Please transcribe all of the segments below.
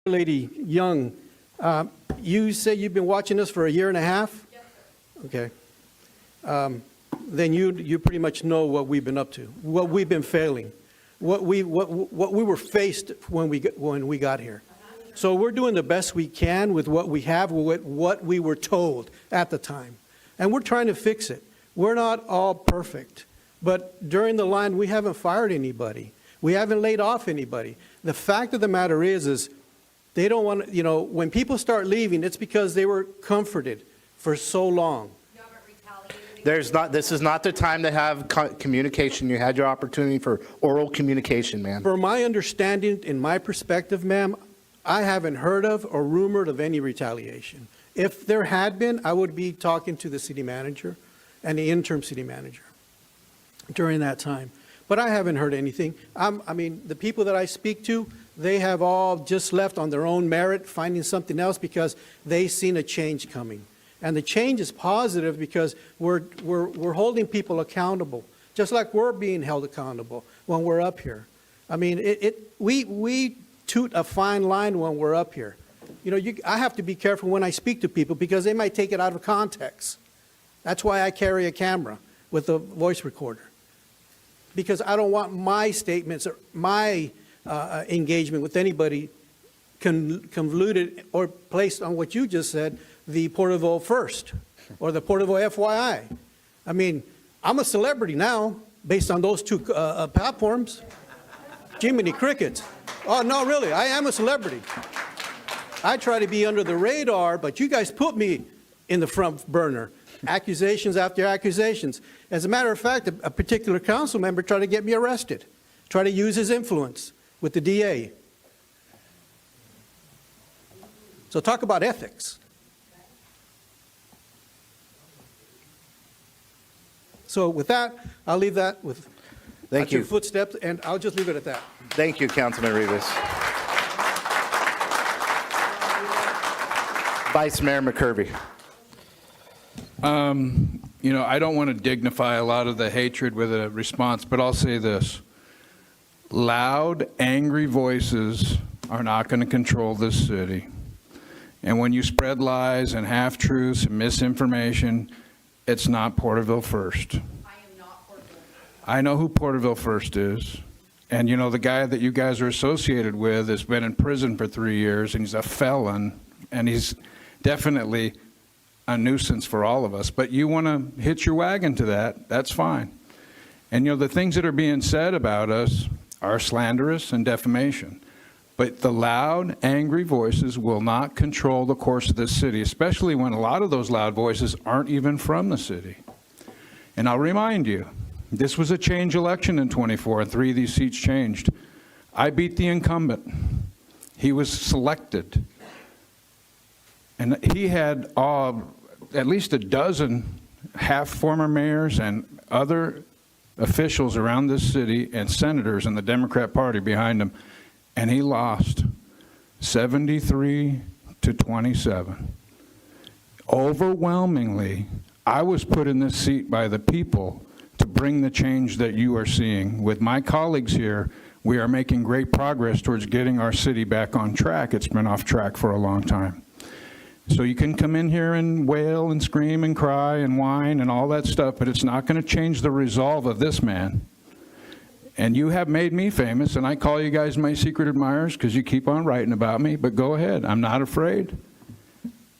Lady Young, you say you've been watching us for a year and a half? Yes, sir. Okay. Then you pretty much know what we've been up to, what we've been failing, what we were faced when we got here. So we're doing the best we can with what we have, with what we were told at the time. And we're trying to fix it. We're not all perfect. But during the line, we haven't fired anybody. We haven't laid off anybody. The fact of the matter is they don't want to, when people start leaving, it's because they were comforted for so long. You haven't retaliated? This is not the time to have communication. You had your opportunity for oral communication, man. For my understanding, in my perspective, ma'am, I haven't heard of or rumored of any retaliation. If there had been, I would be talking to the city manager and the interim city manager during that time. But I haven't heard anything. I mean, the people that I speak to, they have all just left on their own merit, finding something else because they've seen a change coming. And the change is positive because we're holding people accountable, just like we're being held accountable when we're up here. I mean, we toot a fine line when we're up here. I have to be careful when I speak to people because they might take it out of context. That's why I carry a camera with a voice recorder. Because I don't want my statements or my engagement with anybody convoluted or placed on what you just said, the Porterville First or the Porterville FYI. I mean, I'm a celebrity now based on those two platforms. Jiminy Crickets. Oh, no, really, I am a celebrity. I try to be under the radar, but you guys put me in the front burner. Accusations after accusations. As a matter of fact, a particular council member tried to get me arrested, tried to use his influence with the DA. So talk about ethics. So with that, I'll leave that with Thank you. Your footsteps, and I'll just leave it at that. Thank you, Councilman Rivas. Vice Mayor McCurvey. I don't want to dignify a lot of the hatred with a response, but I'll say this. Loud, angry voices are not going to control this city. And when you spread lies and half-truths and misinformation, it's not Porterville First. I am not Porterville. I know who Porterville First is. And the guy that you guys are associated with has been in prison for 3 years, and he's a felon, and he's definitely a nuisance for all of us. But you want to hitch your wagon to that, that's fine. And the things that are being said about us are slanderous and defamation. But the loud, angry voices will not control the course of this city, especially when a lot of those loud voices aren't even from the city. And I'll remind you, this was a change election in '24, and 3 of these seats changed. I beat the incumbent. He was selected. And he had at least a dozen half-former mayors and other officials around this city and senators in the Democrat Party behind him. And he lost 73 to 27. Overwhelmingly, I was put in this seat by the people to bring the change that you are seeing. With my colleagues here, we are making great progress towards getting our city back on track. It's been off track for a long time. So you can come in here and wail and scream and cry and whine and all that stuff, but it's not going to change the resolve of this man. And you have made me famous, and I call you guys my secret admirers because you keep on writing about me, but go ahead. I'm not afraid.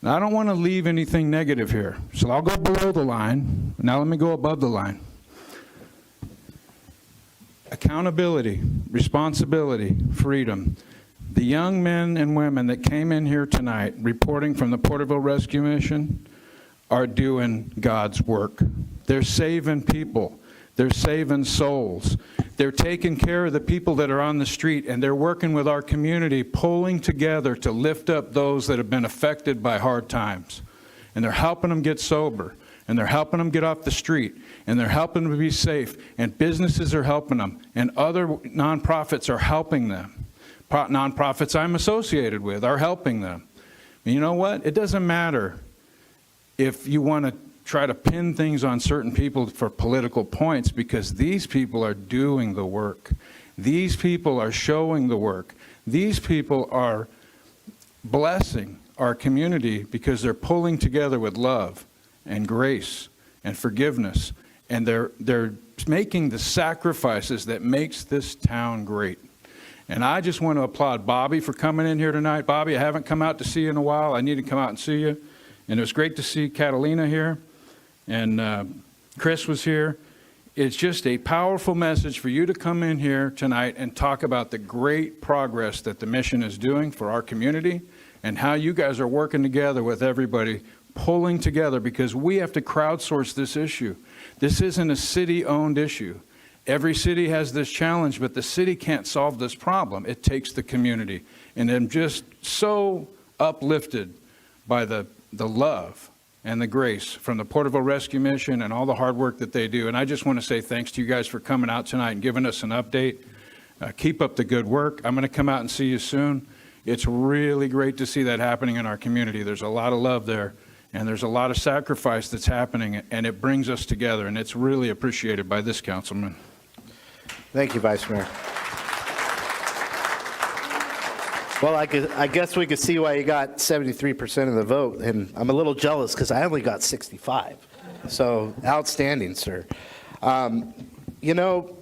Now, I don't want to leave anything negative here, so I'll go below the line. Now let me go above the line. Accountability, responsibility, freedom. The young men and women that came in here tonight reporting from the Porterville Rescue Mission are doing God's work. They're saving people. They're saving souls. They're taking care of the people that are on the street, and they're working with our community, pulling together to lift up those that have been affected by hard times. And they're helping them get sober, and they're helping them get off the street, and they're helping them to be safe, and businesses are helping them, and other nonprofits are helping them. Nonprofits I'm associated with are helping them. And you know what? It doesn't matter if you want to try to pin things on certain people for political points, because these people are doing the work. These people are showing the work. These people are blessing our community because they're pulling together with love and grace and forgiveness, and they're making the sacrifices that makes this town great. And I just want to applaud Bobby for coming in here tonight. Bobby, I haven't come out to see you in a while. I need to come out and see you. And it was great to see Catalina here, and Chris was here. It's just a powerful message for you to come in here tonight and talk about the great progress that the mission is doing for our community and how you guys are working together with everybody, pulling together, because we have to crowdsource this issue. This isn't a city-owned issue. Every city has this challenge, but the city can't solve this problem. It takes the community. And I'm just so uplifted by the love and the grace from the Porterville Rescue Mission and all the hard work that they do. And I just want to say thanks to you guys for coming out tonight and giving us an update. Keep up the good work. I'm going to come out and see you soon. It's really great to see that happening in our community. There's a lot of love there, and there's a lot of sacrifice that's happening, and it brings us together, and it's really appreciated by this councilman. Thank you, Vice Mayor. Well, I guess we could see why you got 73% of the vote, and I'm a little jealous because I only got 65. So outstanding, sir. You know,